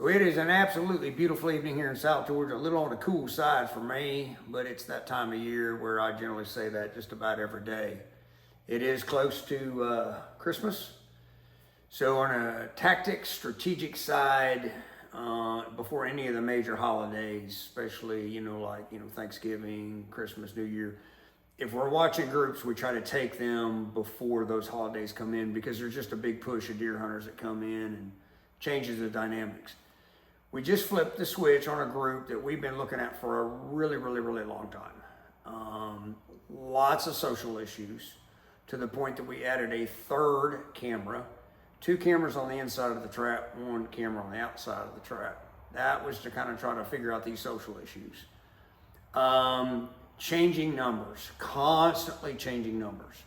it is an absolutely beautiful evening here in South Georgia. A little on the cool side for me, but it's that time of year where I generally say that just about every day. It is close to Christmas. So on a tactics, strategic side, before any of the major holidays, especially, Thanksgiving, Christmas, New Year, if we're watching groups, we try to take them before those holidays come in because there's just a big push of deer hunters that come in and changes the dynamics. We just flipped the switch on a group that we've been looking at for a really, really, really long time. Lots of social issues to the point that we added a third camera, 2 cameras on the inside of the trap, 1 camera on the outside of the trap. That was to kind of try to figure out these social issues. Changing numbers, constantly changing numbers.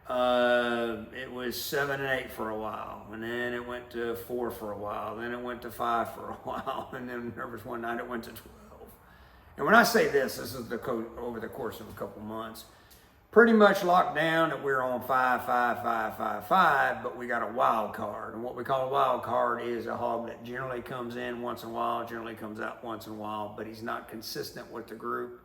It was 7 and 8 for a while, and then it went to 4 for a while, then it went to 5 for a while, and then there was one night it went to 12. And when I say this is over the course of a couple months. Pretty much locked down that we're on 5, 5, 5, 5, 5, but we got a wild card. And what we call a wild card is a hog that generally comes in once in a while, generally comes out once in a while, but he's not consistent with the group.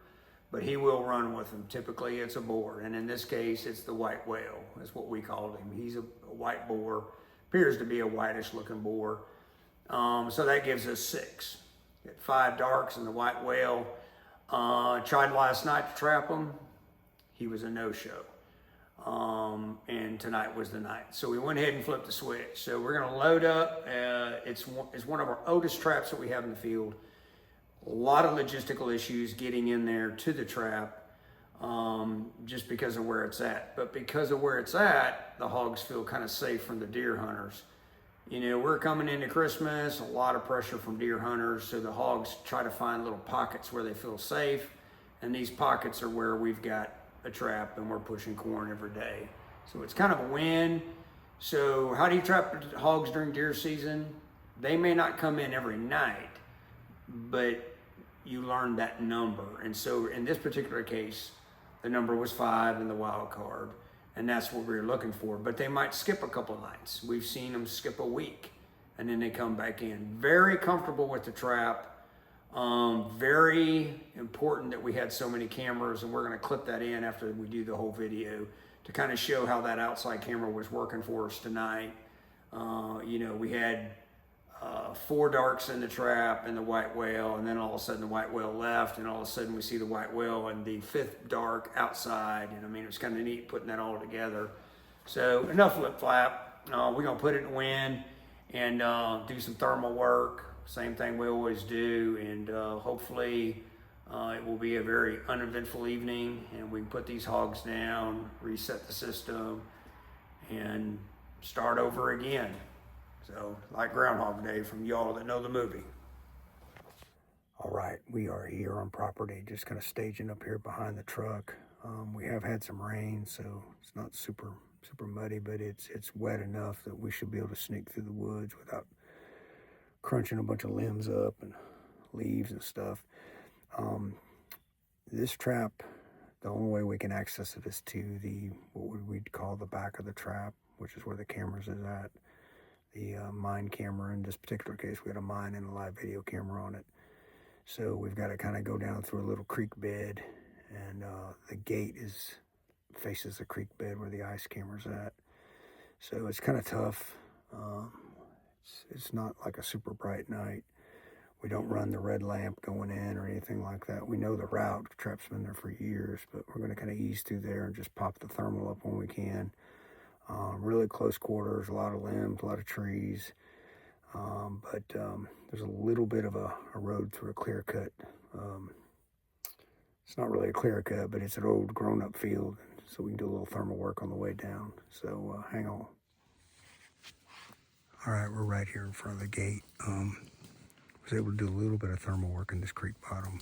But he will run with them. Typically it's a boar, and in this case it's the white whale, is what we called him. He's a white boar, appears to be a whitish looking boar. So that gives us 6. Got 5 darks and the white whale. Tried last night to trap him. He was a no-show. And tonight was the night. So we went ahead and flipped the switch. So we're gonna load up. It's one of our oldest traps that we have in the field. A lot of logistical issues getting in there to the trap, just because of where it's at. But because of where it's at, the hogs feel kind of safe from the deer hunters. You know, we're coming into Christmas, a lot of pressure from deer hunters, so the hogs try to find little pockets where they feel safe, and these pockets are where we've got a trap and we're pushing corn every day. So it's kind of a win. So how do you trap hogs during deer season? They may not come in every night, but you learn that number. And so in this particular case, the number was 5 in the wild card, and that's what we were looking for. But they might skip a couple nights. We've seen them skip a week, and then they come back in. Very comfortable with the trap. Very important that we had so many cameras, and we're gonna clip that in after we do the whole video to kind of show how that outside camera was working for us tonight. We had 4 darks in the trap and the white whale, and then all of a sudden the white whale left, and all of a sudden we see the white whale and the 5th dark outside. And I mean, it was kind of neat putting that all together. So enough flip flap. We're gonna put it in wind and do some thermal work. Same thing we always do, and hopefully it will be a very uneventful evening, and we can put these hogs down, reset the system, and start over again. So, like Groundhog Day from y'all that know the movie. All right, we are here on property, just kind of staging up here behind the truck. We have had some rain, so it's not super muddy, but it's wet enough that we should be able to sneak through the woods without crunching a bunch of limbs up and leaves and stuff. This trap, the only way we can access it is to what we'd call the back of the trap, which is where the cameras is at. The mine camera. In this particular case, we had a mine and a live video camera on it. So we've got to kind of go down through a little creek bed, and the gate faces the creek bed where the ice camera's at. So it's kind of tough. It's not like a super bright night. We don't run the red lamp going in or anything like that. We know the route. The trap's been there for years, but we're going to kind of ease through there and just pop the thermal up when we can. Really close quarters, a lot of limbs, a lot of trees. But there's a little bit of a road through a clear cut. It's not really a clear cut, but it's an old grown up field. So we can do a little thermal work on the way down. So hang on. All right, we're right here in front of the gate. Was able to do a little bit of thermal work in this creek bottom,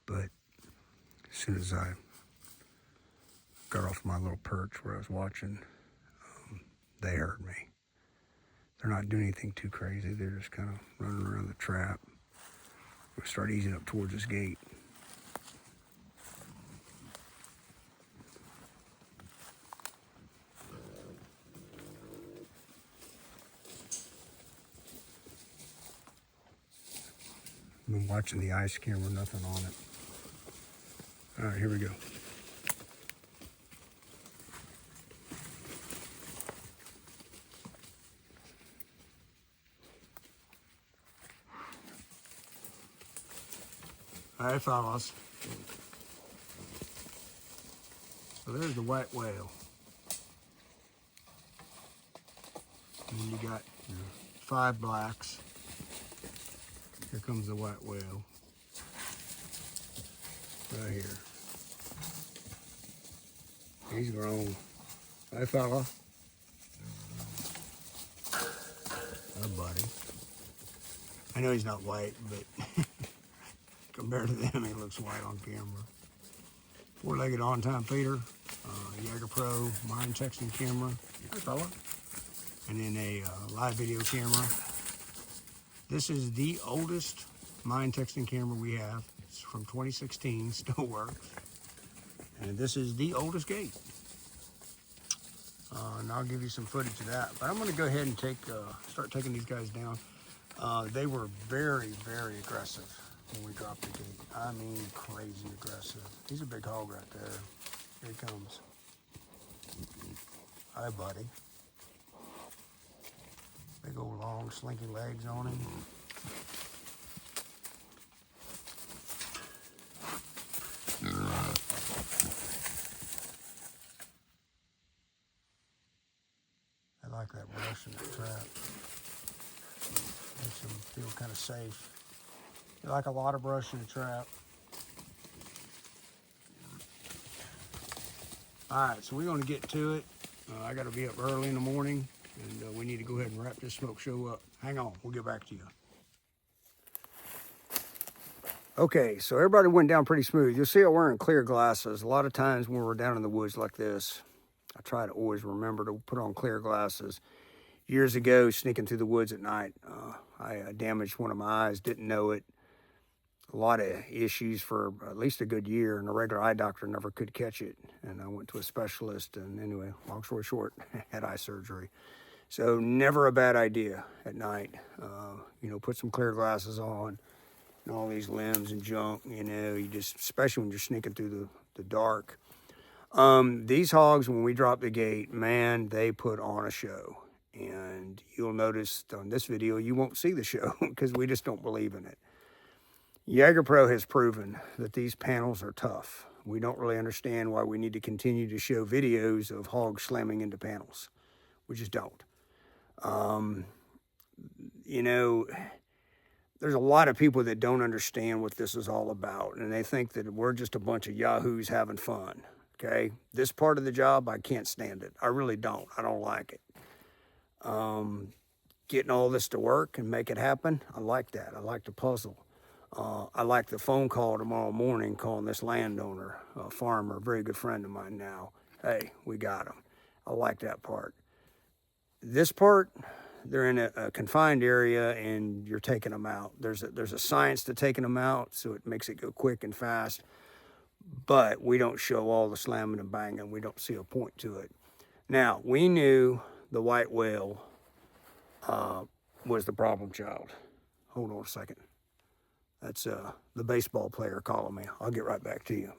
but as soon as I got off my little perch where I was watching, they heard me. They're not doing anything too crazy. They're just kind of running around the trap. We start easing up towards this gate. I've been watching the ice camera, nothing on it. All right, here we go. All right, fellas. So there's the white whale. And then you got your 5 blacks. Here comes the white whale. Right here. He's grown. Hey, fella. Oh, buddy. I know he's not white, but compared to them, he looks white on camera. 4-legged on-time feeder, Jaeger Pro mine texting camera. Hey, fella. And then a live video camera. This is the oldest mine texting camera we have. It's from 2016, still works. And this is the oldest gate. And I'll give you some footage of that. But I'm going to go ahead and start taking these guys down. They were very, very aggressive when we dropped the gate. I mean, crazy aggressive. He's a big hog right there. Here he comes. Hi, buddy. Big old long, slinky legs on him. I like that brush in that trap. Makes him feel kind of safe. You like a lot of brush in the trap. All right, so we're going to get to it. I got to be up early in the morning, and we need to go ahead and wrap this smoke show up. Hang on, we'll get back to you. Okay, so everybody went down pretty smooth. You'll see I'm wearing clear glasses. A lot of times when we're down in the woods like this, I try to always remember to put on clear glasses. Years ago, sneaking through the woods at night, I damaged one of my eyes, didn't know it. A lot of issues for at least a good year, and a regular eye doctor never could catch it. And I went to a specialist, and anyway, long story short, had eye surgery. So never a bad idea at night. Put some clear glasses on, and all these limbs and junk, you just, especially when you're sneaking through the dark. These hogs, when we drop the gate, man, they put on a show. And you'll notice on this video, you won't see the show because we just don't believe in it. Jaeger Pro has proven that these panels are tough. We don't really understand why we need to continue to show videos of hogs slamming into panels. We just don't. There's a lot of people that don't understand what this is all about, and they think that we're just a bunch of yahoos having fun, okay? This part of the job, I can't stand it. I really don't. I don't like it. Getting all this to work and make it happen, I like that. I like the puzzle. I like the phone call tomorrow morning calling this landowner, a farmer, a very good friend of mine now. Hey, we got him. I like that part. This part, they're in a confined area and you're taking them out. There's a science to taking them out, so it makes it go quick and fast. But we don't show all the slamming and banging. We don't see a point to it. Now, we knew the white whale was the problem child. Hold on a second. That's the baseball player calling me. I'll get right back to you.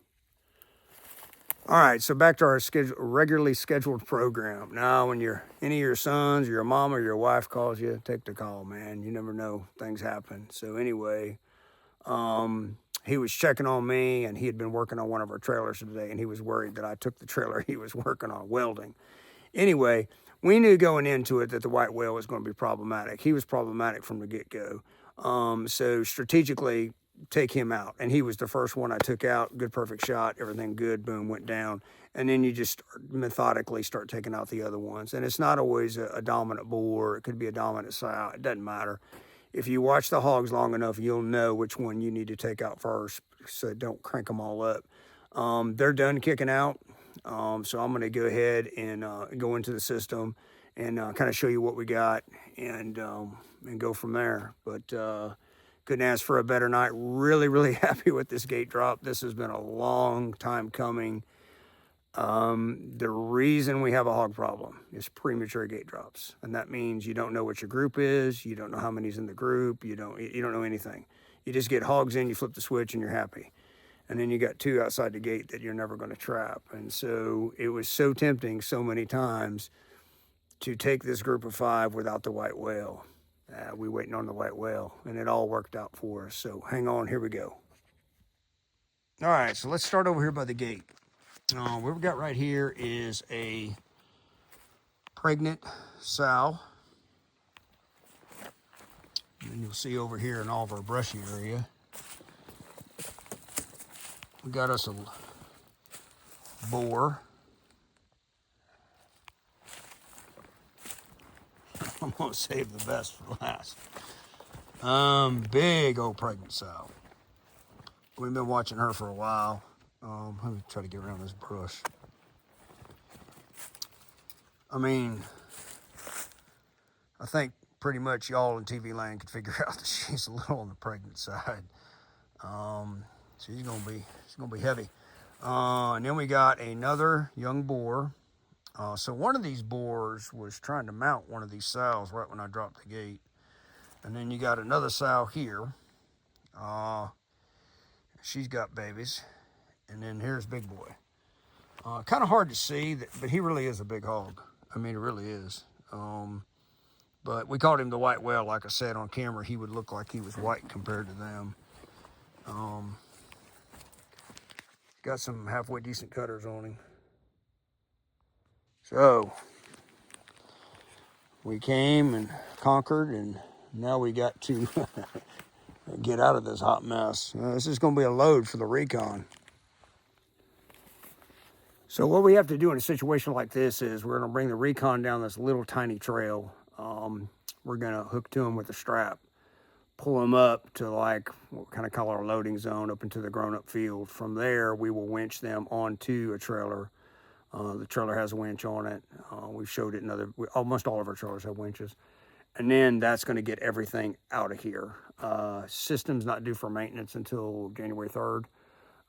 All right, so back to our regularly scheduled program. Now, when any of your sons or your mom or your wife calls you, take the call, man. You never know, things happen. So anyway, he was checking on me, and he had been working on one of our trailers today, and he was worried that I took the trailer he was working on welding. Anyway, we knew going into it that the white whale was going to be problematic. He was problematic from the get-go. So strategically, take him out. And he was the first one I took out. Good, perfect shot. Everything good. Boom, went down. And then you just methodically start taking out the other ones. And it's not always a dominant bull, or it could be a dominant sow. It doesn't matter. If you watch the hogs long enough, you'll know which one you need to take out first, so don't crank them all up. They're done kicking out. So I'm going to go ahead and go into the system and kind of show you what we got and go from there. But couldn't ask for a better night. Really, really happy with this gate drop. This has been a long time coming. The reason we have a hog problem is premature gate drops, and that means you don't know what your group is, you don't know how many's in the group, you don't know anything. You just get hogs in, you flip the switch, and you're happy. And then you got 2 outside the gate that you're never going to trap. And so it was so tempting so many times to take this group of 5 without the white whale. We waiting on the white whale, and it all worked out for us. So hang on, here we go. All right, so let's start over here by the gate. What we've got right here is a pregnant sow. And you'll see over here in all of our brushy area, we got us a boar. I'm gonna save the best for last. Big old pregnant sow. We've been watching her for a while. Let me try to get around this brush. I mean, I think pretty much y'all in TV land could figure out that she's a little on the pregnant side. She's gonna be heavy. And then we got another young boar. So one of these boars was trying to mount one of these sows right when I dropped the gate. And then you got another sow here. She's got babies. And then here's Big Boy. Kind of hard to see, but he really is a big hog. I mean, it really is. But we called him the white whale. Like I said, on camera, he would look like he was white compared to them. Got some halfway decent cutters on him. So, we came and conquered, and now we got to get out of this hot mess. This is going to be a load for the recon. So what we have to do in a situation like this is we're going to bring the recon down this little tiny trail. We're going to hook to them with a strap, pull them up to like what we kind of call our loading zone up into the grown-up field. From there, we will winch them onto a trailer. The trailer has a winch on it. We've showed it in almost all of our trailers have winches. And then that's going to get everything out of here. System's not due for maintenance until January 3rd.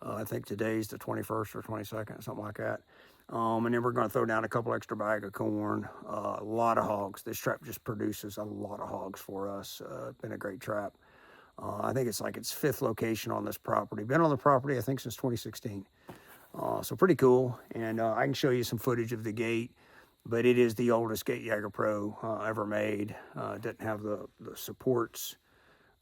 I think today's the 21st or 22nd, something like that. And then we're going to throw down a couple extra bags of corn, a lot of hogs. This trap just produces a lot of hogs for us. Been a great trap. I think it's like its 5th location on this property. Been on the property, I think, since 2016. So pretty cool. And I can show you some footage of the gate, but it is the oldest gate Jaeger Pro ever made. It doesn't have the supports.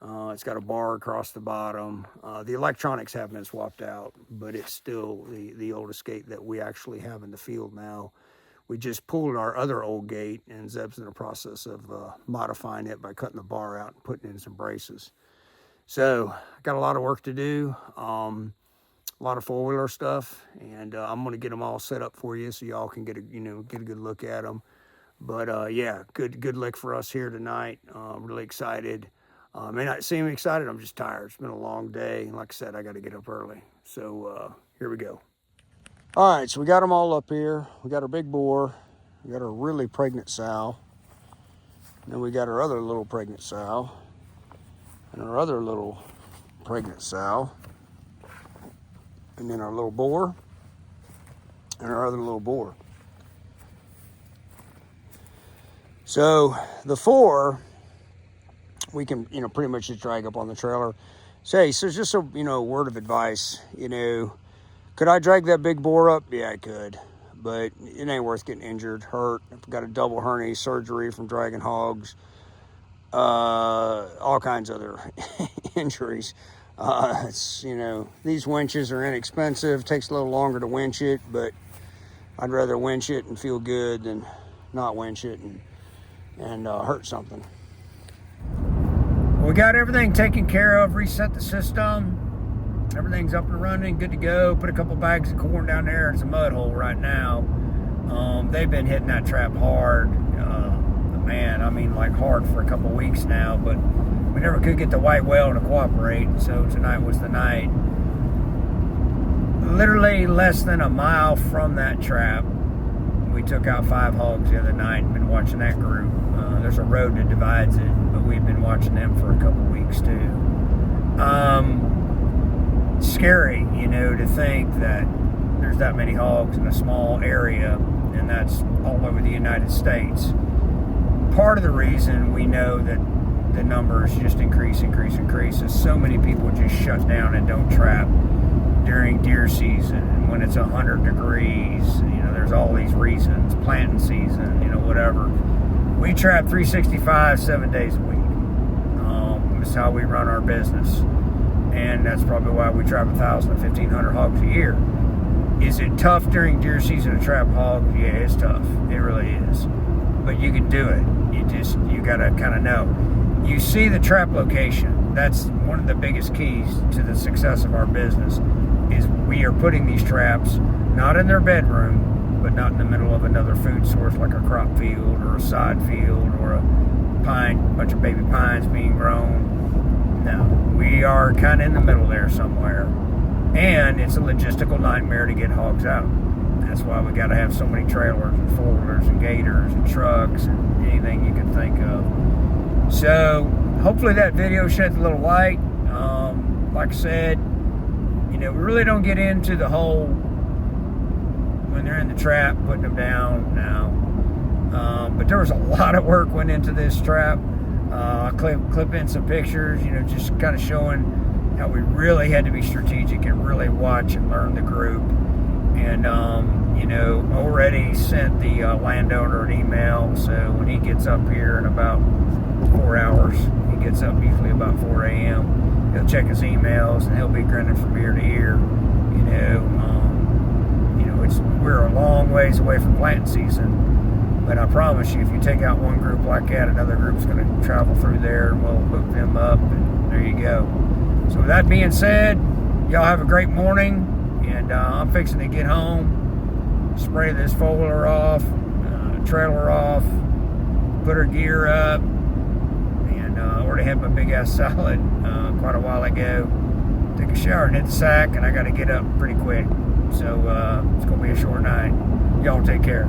It's got a bar across the bottom. The electronics have been swapped out, but it's still the oldest gate that we actually have in the field now. We just pulled our other old gate, and Zeb's in the process of modifying it by cutting the bar out and putting in some braces. So got a lot of work to do, a lot of four-wheeler stuff, and I'm going to get them all set up for you so y'all can get a good look at them. But yeah, good lick for us here tonight. Really excited. May not seem excited, I'm just tired. It's been a long day, and like I said, I got to get up early. So here we go. All right, so we got them all up here. We got our big boar. We got our really pregnant sow. And then we got our other little pregnant sow. And our other little pregnant sow. And then our little boar. And our other little boar. So the 4... we can, pretty much just drag up on the trailer. So just a, word of advice, could I drag that big boar up? Yeah, I could, but it ain't worth getting injured, hurt. I've got a double hernia surgery from dragging hogs, all kinds of other injuries. These winches are inexpensive. Takes a little longer to winch it, but I'd rather winch it and feel good than not winch it and hurt something. We got everything taken care of, reset the system. Everything's up and running, good to go. Put a couple bags of corn down there. It's a mud hole right now. They've been hitting that trap hard. Like hard for a couple weeks now, but we never could get the white whale to cooperate, so tonight was the night. Literally less than a mile from that trap, we took out 5 hogs the other night and been watching that group. There's a road that divides it, but we've been watching them for a couple weeks too. Scary, to think that there's that many hogs in a small area, and that's all over the United States. Part of the reason we know that the numbers just increase is so many people just shut down and don't trap during deer season, and when it's 100 degrees, there's all these reasons, planting season, whatever. We trap 365, 7 days a week. That's how we run our business, and that's probably why we trap 1,000 to 1,500 hogs a year. Is it tough during deer season to trap hogs? Yeah, it's tough. It really is. But you can do it. You gotta kind of know. You see the trap location. That's one of the biggest keys to the success of our business, is we are putting these traps not in their bedroom, but not in the middle of another food source like a crop field or a side field or a bunch of baby pines being grown. No, we are kind of in the middle there somewhere. And it's a logistical nightmare to get hogs out. That's why we got to have so many trailers and four-wheelers and gators and trucks and anything you can think of. So hopefully that video sheds a little light. Like I said, we really don't get into the whole when they're in the trap, putting them down now. But there was a lot of work went into this trap. I clip in some pictures, just kind of showing how we really had to be strategic and really watch and learn the group. And, already sent the landowner an email. So when he gets up here in about 4 hours, he gets up usually about 4 a.m., he'll check his emails and he'll be grinning from ear to ear. We're a long ways away from planting season, but I promise you, if you take out one group like that, another group's going to travel through there, and we'll hook them up, and there you go. So with that being said, y'all have a great morning, and I'm fixing to get home, spray this four-wheeler off, trailer off, put her gear up, and already had my big ass salad quite a while ago. Take a shower and hit the sack, and I got to get up pretty quick. So it's going to be a short night. Y'all take care.